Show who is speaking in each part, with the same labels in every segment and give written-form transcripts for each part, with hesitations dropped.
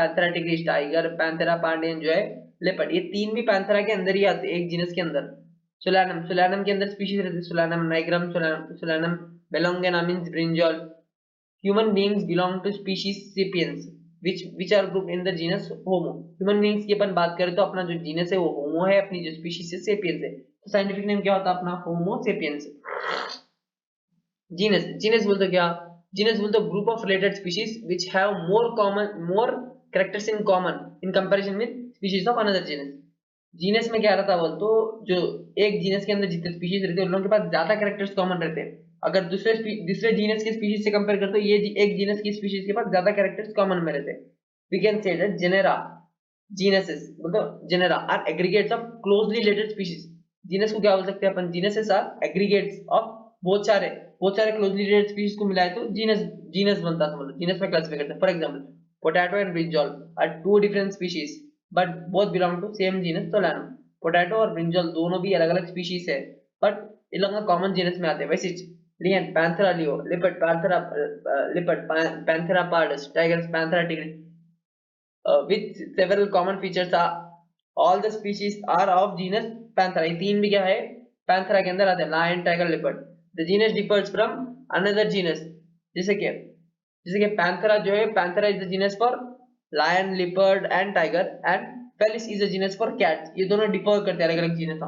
Speaker 1: Panthera tigris tiger, Panthera Pandian जो है leopard, ये तीन भी पैंथेरा के अंदर ही आते हैं, एक जीनस के अंदर। सोलानम के अंदर स्पीशीज रहते हैं, Solanum nigrum, Solanum melongena means brinjal. Human beings belong to species sapiens which are grouped in the genus Homo। Human beings की अपन बात करें तो अपना जो जीनस है वो होमो है, अपनी जो स्पीशीज है सेपियंस है। तो साइंटिफिक नेम क्या होता है अपना? होमो सेपियंस। जीनस बोलते क्या? जीनस बोलते group of related species which have more characters in common in comparison with species of another genus। Genus में क्या रहता है बोल तो जो एक जीनस के अंदर जितने स्पीशीज रहते हैं उन लोगों के पास ज्यादा कैरेक्टर्स कॉमन रहते हैं। अगर दूसरे जीनस के स्पीशीज से कंपेयर करते तो ये एक जीनस की स्पीशीज के पास ज्यादा कैरेक्टर्स कॉमन में रहते हैं। We can say that genera genuses मतलब genera are aggregates of closely related species. Genus को क्या बोल सकते हैं अपन? जीनसेस आर एग्रीगेट्स ऑफ बहुत सारे क्लोजली रिलेटेड स्पीशीज को मिलाए तो जीनस बनता है। मतलब जीनस में क्लासिफाई करते हैं। For example potato and brinjal are two different species but both belong to same genus solanum. Potato और ब्रिंजल दोनों भी अलग अलग स्पीशीज है बट इन लोगों का कॉमन जीनस में आते हैं। वैसे lion Panthera leo, leopard Panthera pardus, tigers Panthera tigris with several common features are all the species are of genus Panthera। ये तीन भी क्या है? पैंथेरा के अंदर आते हैं, lion tiger leopard. the genus differs from another genus जैसे कि पैंथेरा जो है, panthera is the genus for lion leopard and tiger and felis is the genus for cat. ये दोनों डिफर करते हैं, अलग अलग जीनस।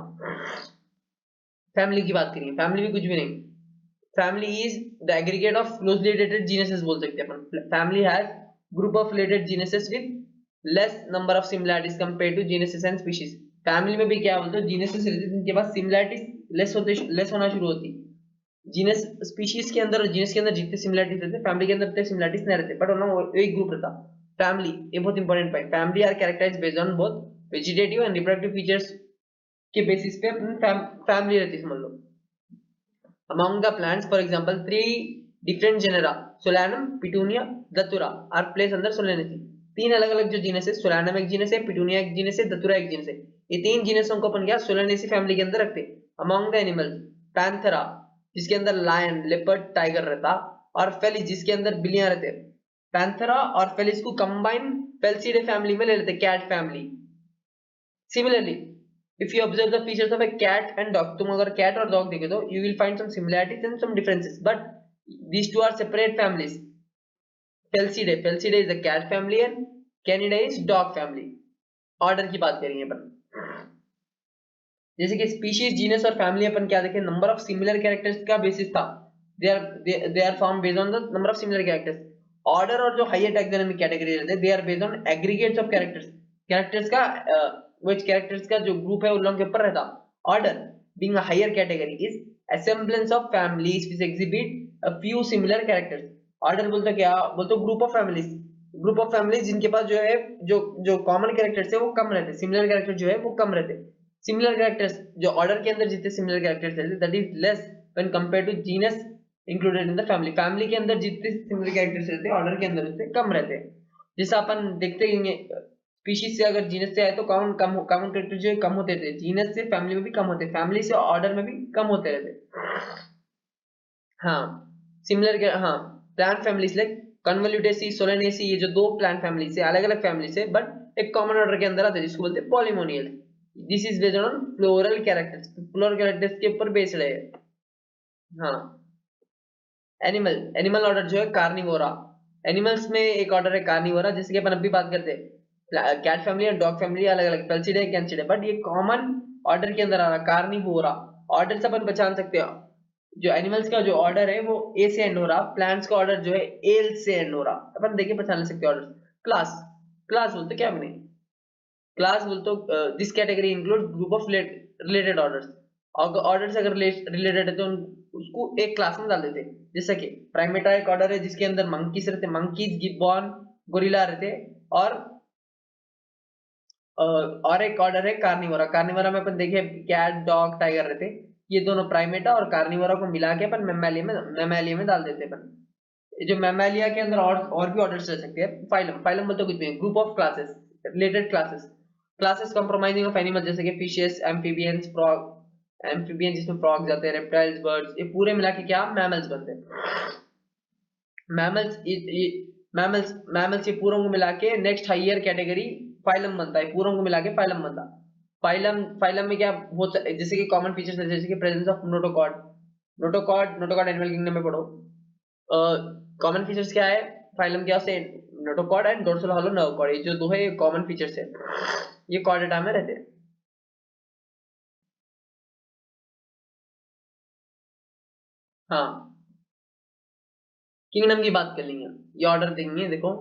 Speaker 1: फैमिली की बात करेंगे, फैमिली भी कुछ भी नहीं। Family is the aggregate of closely related genuses बोल सकते हैं अपन। Family has group of related genuses with less number of similarities compare to genuses and species. Family में भी क्या बोलते हैं? जीनसेस रहते हैं जिनके पास सिमिलरिटीज लेस होना शुरू होती। जीनस स्पीशीज के अंदर और जीनस के अंदर जितने सिमिलरिटीज रहते हैं, फैमिली के अंदर उतने सिमिलरिटीज नहीं रहते, बट उन्होंने एक ग्रुप रहता। फैमिली ये बहुत important point. Family are characterized based on both vegetative and reproductive features के बेसिस पे फैमिली रहती है, समझ लो। Among the plants, for example, three different genera, Solanum, Petunia, Datura, are placed under Solanaceae। तीन अलग अलग जो जीनस है, सोलानम एक जीनस है, पिटूनिया एक जीनस है, दतुरा एक जीनस है। ये तीन जीनसों को अपन क्या सोलानेसी फैमिली के अंदर रखते हैं। अमॉन्ग द एनिमल्स, पैंथेरा जिसके अंदर लायन लेपर्ड टाइगर रहता, और फेलिस जिसके अंदर बिल्लियां रहते। पैंथेरा और फेलिस को कंबाइन फेलिसिडे फैमिली में ले लेते, cat family. Similarly if you observe the features of a cat and dog, तुम अगर cat और dog देखे तो you will find some similarities and some differences, but these two are separate families। Felidae is the cat family and Canidae is dog family। Order की बात करेंगे अपन, जैसे कि स्पीशीज जीनस और फैमिली अपन क्या देखें? नंबर ऑफ सिमिलर कैरेक्टर्स का basis था। they are formed based on the number of similar characters। Order और जो हायर टैक्सोनॉमिक कैटेगरी रहते हैं they are based on aggregates of characters का which characters का जो ग्रुप है उन लोगों के ऊपर रहता। Order being a higher category is assemblance of families which exhibit a few similar characters। Order बोलते क्या? बोलते ग्रुप ऑफ फैमिलीज जिनके पास जो है जो कॉमन कैरेक्टर्स है वो कम रहते, सिमिलर कैरेक्टर जो है वो कम रहते। सिमिलर कैरेक्टर्स जो ऑर्डर के अंदर जितने सिमिलर कैरेक्टर्स रहते that is less when compare to genus included in the family. Family के अंदर जितने सिमिलर कैरेक्टर्स रहते हैं ऑर्डर के अंदर उससे कम रहते हैं। जैसा अपन देखते हैं स्पीशीज से अगर जीनस से आए तो कॉमन कैरेक्टर जो कम होते थे, जीनस से फैमिली में भी कम होते, फैमिली से ऑर्डर में भी कम होते रहते। हाँ सिमिलर हाँ प्लांट फैमिलीज लाइक कन्वोल्यूटेसी, सोलानेसी, ये जो दो प्लांट फैमिली से अलग अलग फैमिली से बट एक कॉमन ऑर्डर के अंदर आते हैं जिसको बोलते हैं polynomial. This is based on floral characters के ऊपर बेस्ड है। हाँ एनिमल ऑर्डर जो है कार्निवोरा। एनिमल्स में एक ऑर्डर है कार्निवोरा, जैसे कि अपन अभी बात करते हैं कैट फैमिली और डॉग फैमिली अलग अलग, पेल्सिडे कैंसिडे, बट ये कॉमन ऑर्डर के अंदर आ रहा कार्निवोरा। ऑर्डर से अपन पहचान सकते हो जो एनिमल्स का जो ऑर्डर है वो ए से एंड हो रहा, प्लांट्स का ऑर्डर जो है एल से एंड हो रहा। अपन देखिए पहचान सकते हैं ऑर्डर। क्लास बोलते क्या अपने? क्लास बोलते this category include group of related orders. Order से अगर रिलेटेड है तो उसको एक क्लास में डाल देते। जैसे कि प्राइमेटा एक ऑर्डर है जिसके अंदर मंकीज रहते, मंकीज, गिब्बॉन, गोरिल्ला रहते, और एक ऑर्डर है कार्निवोरा। कार्निवोरा में अपन देखे कैट, डॉग, टाइगर रहते, ये दोनों प्राइमेटा और कार्निवोरा को मिला के अपन मैमालिया में डाल देते अपन। जो मैमालिया के अंदर और भी ऑर्डर्स रह सकते हैं। फाइलम बोलते कुछ भी, group of classes, related classes compromising of animal, जैसे कि फिशेस, एम्फीबियंस, फ्रॉग, एम्फीबियन जिसमें फ्रॉग्स आते हैं, रेप्टाइल्स, बर्ड्स, ये पूरे मिला के क्या मैमल्स बनते हैं। मैमल्स मैमल्स ये पूरों को मिला के नेक्स्ट हायर कैटेगरी फाइलम बनता है, पूरों को मिला के फाइलम बनता। फाइलम में क्या बहुत जैसे कि कॉमन फीचर्स है, जैसे कि presence of notochord animal kingdom में पढ़ो। कॉमन फीचर्स क्या है फाइलम क्या से, notochord and dorsal hollow nerve cord, ये जो दो है कॉमन फीचर्स है, ये कॉर्डेटा में रहते हैं। हाँ, किंगडम की बात कर लेंगे, ये ऑर्डर देंगे देखो,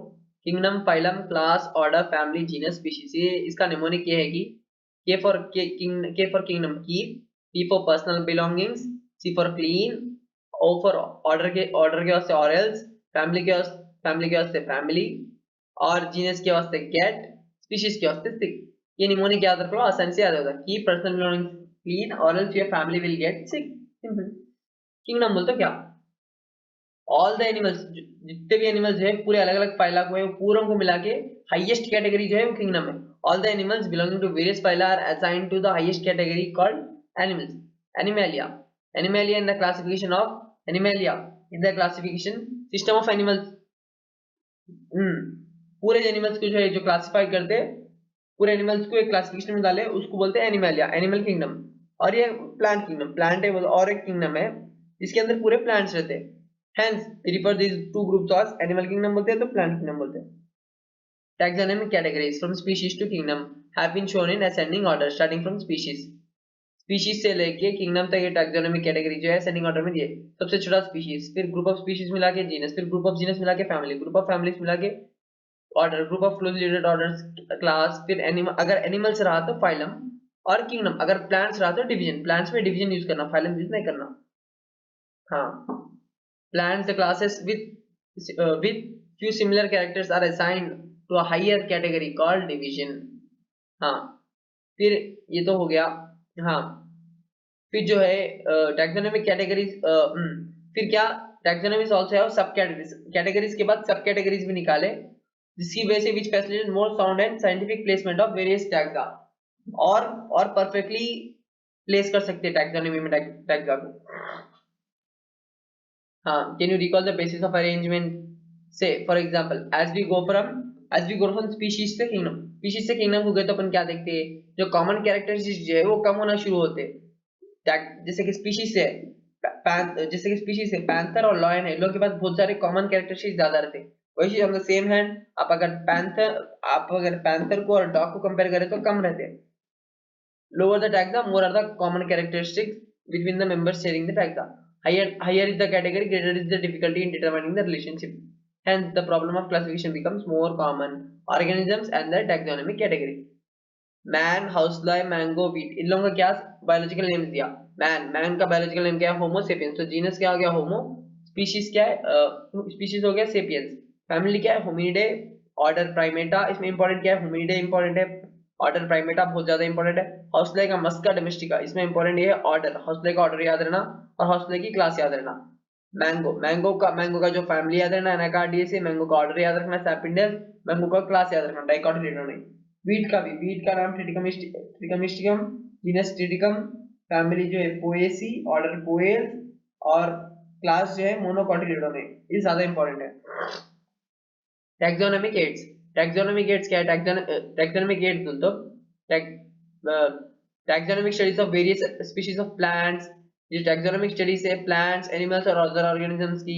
Speaker 1: kingdom, phylum, class, order, family, genus, species. ये इसका निमोनिक ये है कि K for kingdom, keep, P for personal belongings, C for clean, O for order के वास्ते ऑरेल्स, फैमिली के वास्ते फैमिली, और जीनस के वास्ते गेट, स्पीशीज के वास्ते सिक। ये निमोनिक याद रख लो, आसानी से याद होगा, keep personal belongings clean, or else your family will get sick. Simple. Kingdom बोलते क्या, ऑल द एनिमल्स, जितने भी एनिमल्स है पूरे अलग अलग फाइला को है, पूरों को मिला के हाईएस्ट कैटेगरी जो है वो किंगडम है। All the animals belonging to various phyla are assigned to the highest category called animals. Animalia, animalia in the classification of animalia in the classification system of animals. पूरे animals को जो है जो classify करते हैं, पूरे animals को एक क्लासिफिकेशन में डाले, उसको बोलते हैं एनिमेलिया, एनिमल किंगडम। और ये प्लांट किंगडम, प्लांट है और एक किंगडम है, इसके अंदर पूरे प्लांट्स रहते हैं। Hence, we refer these two groups as animal kingdom बोलते हैं तो plant kingdom बोलते हैं। Taxonomic categories from species to kingdom have been shown in ascending order starting from species। Species से लेके किंगडम तक ये टैक्सोनॉमिक कैटेगरी जो है असेंडिंग ऑर्डर में दिए। सबसे छोटा स्पीशीज, फिर ग्रुप ऑफ स्पीशीज मिला के जीनस, फिर ग्रुप ऑफ जीनस मिला के फैमिली, ग्रुप ऑफ फैमिलीज मिला के order, group of closely related orders class, फिर एनिमल, अगर एनिमल्स रहा तो फाइलम और किंगडम, अगर प्लांट्स रहा तो डिवीजन। प्लांट्स में डिवीजन यूज करना, फाइलम यूज नहीं करना। हाँ, plants the classes with few similar characters are assigned to a higher category called division। हाँ, फिर ये तो हो गया। हाँ, फिर जो है टैक्सोनॉमिक कैटेगरीज, फिर क्या, taxonomy also have sub categories, categories के बाद सब कैटेगरीज भी निकाले, जिसकी वजह से which facilitate more sound and scientific placement of various taxa, और परफेक्टली प्लेस कर सकते हैं टैक्सोनॉमी में टैग्सा को। Can you recall the basis of arrangement? Say, for example, as we go from species से kingdom, species से kingdom हो गए तो अपन क्या देखते हैं, जो common characteristics जो है वो कम होना शुरू होते हैं। जैसे कि species से पैंथर और लॉयन है, लोगों के पास बहुत सारे कॉमन कैरेक्टरिस्टिक्स ज्यादा रहते हैं। वही ऑन द सेम हैंड आप अगर पैंथर को और डॉग को कंपेयर करें तो कम रहते हैं। Lower the taxa, more are the common characteristics between the members sharing the taxa. Higher is the category, greater is the difficulty in determining the relationship. Hence, the problem of classification becomes more common. Organisms and the taxonomic category. Man, housefly, mango, wheat, इन लोगों का क्या biological name दिया? Man का biological name क्या है? होमो sapiens. तो genus क्या हो गया? होमो। स्पीशीज क्या है? स्पीशीज हो गया सेपियंस। फैमिली क्या है? होमिनिडे। ऑर्डर प्राइमेटा, इसमें इंपॉर्टेंट क्या है? होमिनिडे इंपॉर्टेंट है, ऑर्डर प्राइमेटा बहुत ज्यादा इंपॉर्टेंट है। हाउसफ्लाई का मस्का डोमेस्टिका, इसमें इंपॉर्टेंट ये है ऑर्डर, हाउसफ्लाई का ऑर्डर याद रहना और हाउसफ्लाई की क्लास याद रहना। मैंगो का जो फैमिली याद रहना, एनाकार्डियेसी, मैंगो का ऑर्डर याद रखना, सैपिंडल, मैंगो का क्लास याद रखना, डाइकोटिलेडोन। वीट का नाम ट्रिटिकम, जीनस ट्रिटिकम, फैमिली जो है पोएसी, ऑर्डर पोएल, और क्लास जो है मोनोकॉटिलेडोन। ये ज्यादा इंपॉर्टेंट है। टैक्सोनॉमिक एड्स, क्या है? टैक्सोनॉमिक एड्स बोलते taxonomic studies of various species of plants. ये टैक्सोनॉमिक स्टडीज है प्लांट्स, एनिमल्स और अदर ऑर्गेनिजम्स की,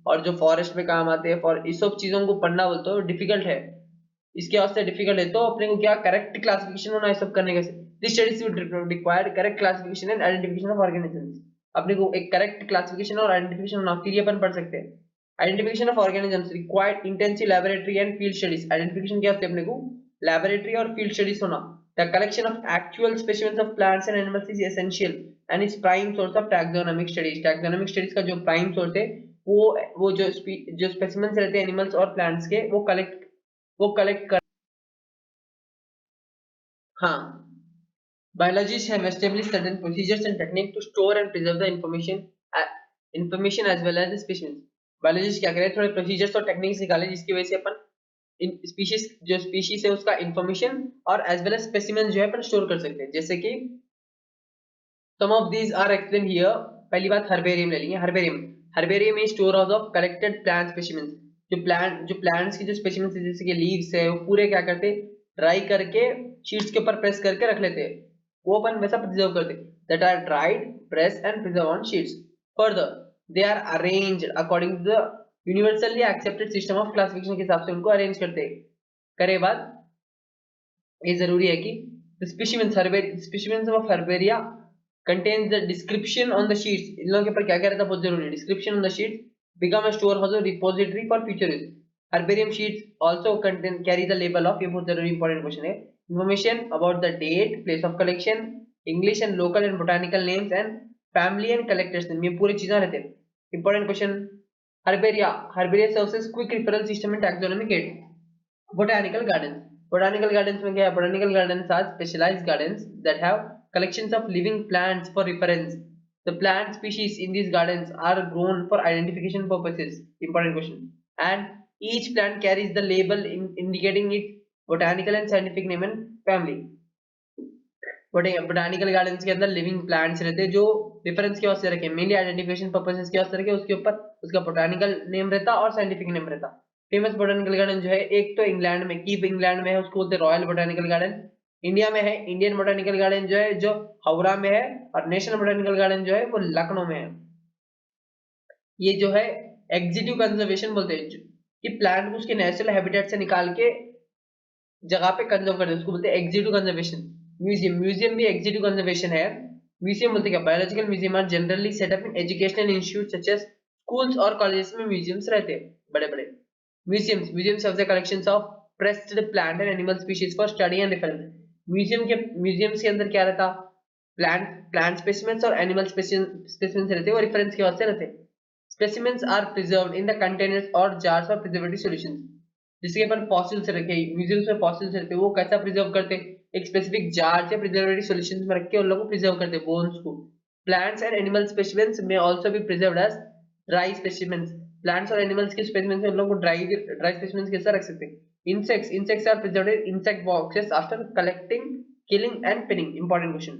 Speaker 1: और जो फॉरेस्ट में काम आते हैं, फॉर इस सब चीजों को पढ़ना बोलते हो डिफिकल्ट है। इसके वास्ते डिफिकल्ट है तो अपने को क्या करेक्ट क्लासिफिकेशन होना है सब करने के। This studies would require correct classification and identification of organisms. अपने को एक करेक्ट क्लासिफिकेशन और आइडेंटिफिकेशन होना, फिर ये अपन पढ़ सकते हैं। Identification of organisms required intensive laboratory and field studies. Identification क्या होते हैं अपने को? लैबोरेटरी और फील्ड स्टडीज होना। The collection of actual specimens of plants and animals is essential and is prime source of taxonomic studies. Taxonomic studies का जो prime source है वो जो स्पेसिमेंस रहते हैं एनिमल्स और प्लांट्स के, वो कलेक्ट कर। हाँ, biologists have established certain procedures and techniques to store and preserve the information as well as the specimens। Biologist क्या करें, थोड़े प्रोसीजर्स और टेक्निक्स निकाले जिसकी वजह से अपन जो स्पीशीज है उसका इंफॉर्मेशन और एज वेल एज स्पेसिमेन जो है अपन स्टोर कर सकते हैं। जैसे कि some of these are explain here. पहली बात हर्बेरियम ले लेंगे। Herbarium is store house of collected plant specimens. जो प्लांट्स की जो स्पेसिमेंस है जैसे कि लीव्स है वो पूरे क्या करते, ड्राई करके शीट्स के ऊपर प्रेस करके रख लेते, वो अपन वैसा प्रिजर्व करते, that are dried press and preserve on sheets. Further they are arranged according to the universally accepted system of classification के हिसाब से उनको अरेंज करते। करे बाद ये जरूरी है कि specimens of herbaria contains the description on the sheets, इन लोगों के ऊपर क्या क्या रहता है बहुत जरूरी है, description on the sheets become a store house or repository for future use। herbarium sheets also contain carry the label of, ये बहुत जरूरी important question है, information about the date, place of collection, English and local and botanical names and family and collectors name, ये पूरी चीजें रहते हैं। important question, herbaria serves as quick referral system in taxonomic aid। botanical gardens में क्या है, botanical gardens are specialized gardens that have collections of living plants for reference। the plant species in these gardens are grown for identification purposes, important question, and each plant carries the label indicating its botanical and scientific name and family। botanical gardens के अंदर living plants रहते हैं जो reference के वास्ते रखे, mainly identification purposes के वास्ते रखे, उसके ऊपर उसका botanical name रहता और scientific name रहता। फेमस बोटानिकल गार्डन जो है एक तो इंग्लैंड में, कीप इंग्लैंड में है, उसको बोलते हैं रॉयल बोटानिकल गार्डन। इंडिया में है इंडियन बोटानिकल गार्डन जो है जो हावड़ा में है, और नेशनल बोटानिकल गार्डन जो है वो लखनऊ में है। ये जो है एग्जीक्यूटिव कंजर्वेशन बोलते हैं कि प्लांट को उसके नेचुरल हैबिटेट से निकाल के जगह पे कंजर्व करते हैं, उसको बोलते हैं एग्जीक्यूटिव कंजर्वेशन। म्यूजियम भी एग्जीक्यूटिव कंजर्वेशन है। म्यूजियम बोलते क्या, biological museum are generally set up in educational institute such as schools और कॉलेजेस में म्यूजियम्स रहते हैं बड़े बड़े। Museums have the collections of pressed plant and animal species for study and reference। Museums के अंदर क्या रहता, प्लांट स्पेसिमेंस और एनिमल स्पेसिमेंस रहते हैं, वो रेफरेंस के वास्ते रहते हैं। Specimens are preserved in the containers और जार्स ऑफ प्रिजर्वेटिव सॉल्यूशंस। जिसके अपन फॉसिल्स रखे, म्यूजियम्स में फॉसिल्स रहते हैं, वो कैसा प्रिजर्व करते हैं, एक स्पेसिफिक जार या प्रिजर्वेटिव सॉल्यूशंस में रख के उन लोगों को प्रिजर्व करते हैं, बोन्स को। Plants and animal specimens may also be preserved as dry specimens. Plants और एनिमल्स के स्पेसिमेंस में उन लोगों को ड्राई स्पेसिमेंस के साथ रख सकते हैं। insects are preserved in insect boxes after collecting, killing and pinning, important question।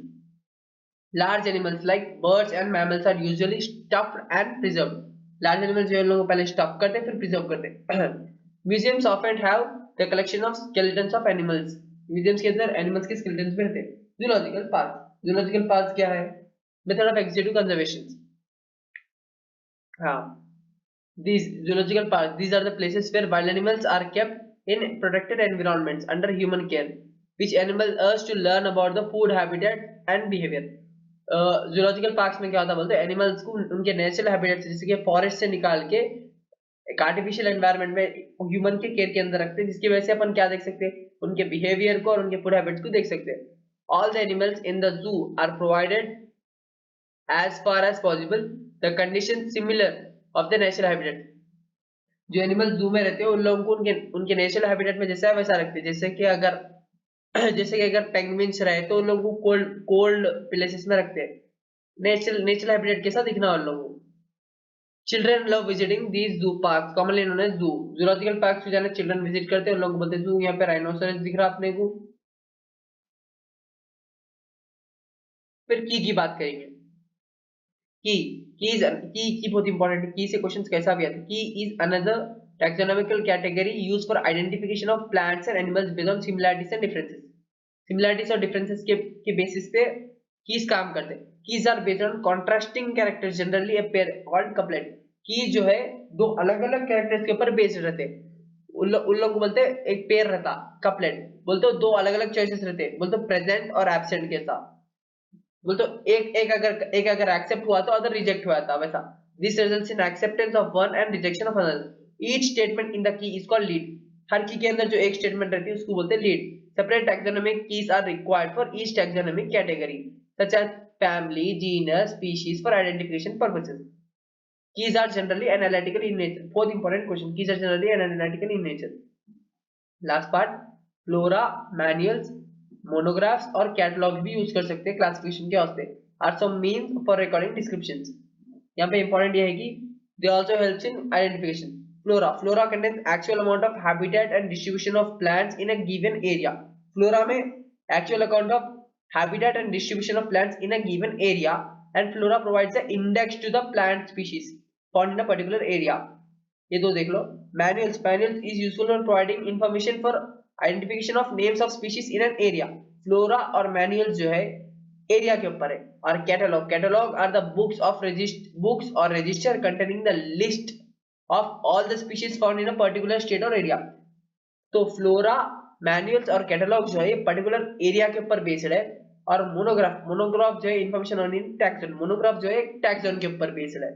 Speaker 1: large animals like birds and mammals are usually stuffed and preserved। large animals जो है लोग पहले स्टफ करते हैं फिर प्रिजर्व करते हैं। museums often have the collection of skeletons of animals। Museums के अंदर एनिमल्स के स्केलेटन्स भी रहते हैं। जूलॉजिकल पार्क क्या है, मेथड ऑफ एग्जीक्यूटिव कंजर्वेशन। हाँ, these zoological parks, these are the places where wild animals are kept in protected environments under human care, which enable us to learn about the food habitat and behavior। zoological parks में क्या होता है बोलते हैं, animals को उनके natural habitat जैसे कि फॉरेस्ट से निकाल के एक आर्टिफिशियल एनवायरनमेंट में ह्यूमन के केयर के अंदर रखते हैं, जिसकी वजह से अपन क्या देख सकते हैं, उनके बिहेवियर को और उनके फूड हैबिट्स को देख सकते हैं। All the animals in the zoo are provided as far as possible the condition similar of the natural habitat। जो एनिमल जू में रहते हैं उन लोगों को उनके नेचुरल हैबिटेट में जैसा है वैसा रखते हैं। जैसे कि अगर पेंगुइन्स रहे तो उन लोगों को कोल्ड प्लेसेस में रखते हैं, नेचुरल हैबिटेट के साथ दिखना उन लोगों को। Children love visiting these zoo park, commonly known as zoo. Zoological park से जाने चिल्ड्रन विजिट करते हैं, उन लोग बोलते हैं जू। यहाँ पे राइनोसरस दिख रहा अपने को। फिर की बात करेंगे। की बहुत इंपॉर्टेंट है, की से क्वेश्चंस कैसा भी आता है। Key is another taxonomical category used for identification of plants and animals based on similarities and differences. Similarities और डिफरेंसेस के बेसिस पे कीज काम करते हैं। Keys are based on contrasting characters generally a pair called couplet. Key जो है दो अलग अलग कैरेक्टर्स के ऊपर बेस्ड रहते हैं, उन लोग को बोलते हैं एक पेयर रहता कपलेट, बोलते हो दो अलग अलग चॉइसेस रहते हैं, बोलते प्रेजेंट और एब्सेंट के साथ, बोलते एक अगर एक्सेप्ट हुआ तो अदर रिजेक्ट हुआ था वैसा। This results in acceptance of one and rejection of another. Each statement in the key is called lead. हर की के अंदर जो एक स्टेटमेंट रहती है उसको बोलते हैं lead. Separate taxonomic keys are required for each taxonomic category such as family, genus, species for identification purposes. Keys are generally analytical in nature। Fourth important question, keys are generally analytical in nature। Last part, flora, manuals, monographs और catalogs भी use कर सकते हैं classification के वास्ते। Are some means for recording descriptions। यहाँ पे important ये है कि they also helps in identification। Flora contains actual amount of habitat and distribution of plants in a given area। Flora में actual account of habitat and distribution of plants in a given area and flora provides the index to the plant species found in a particular area। ये दो देख लो। Manuals is useful for providing information for identification of names of species in an area. Flora और manuals जो है area के ऊपर है। और कैटलॉग आर द बुक्स और register containing the list of all the species found in a particular state और area. तो फ्लोरा, मैनुअल्स और कैटलॉग जो है पर्टिकुलर एरिया के ऊपर बेस्ड है। और मोनोग्राफ जो है information on in taxon, monograph जो है टैक्सोन के ऊपर बेस्ड है।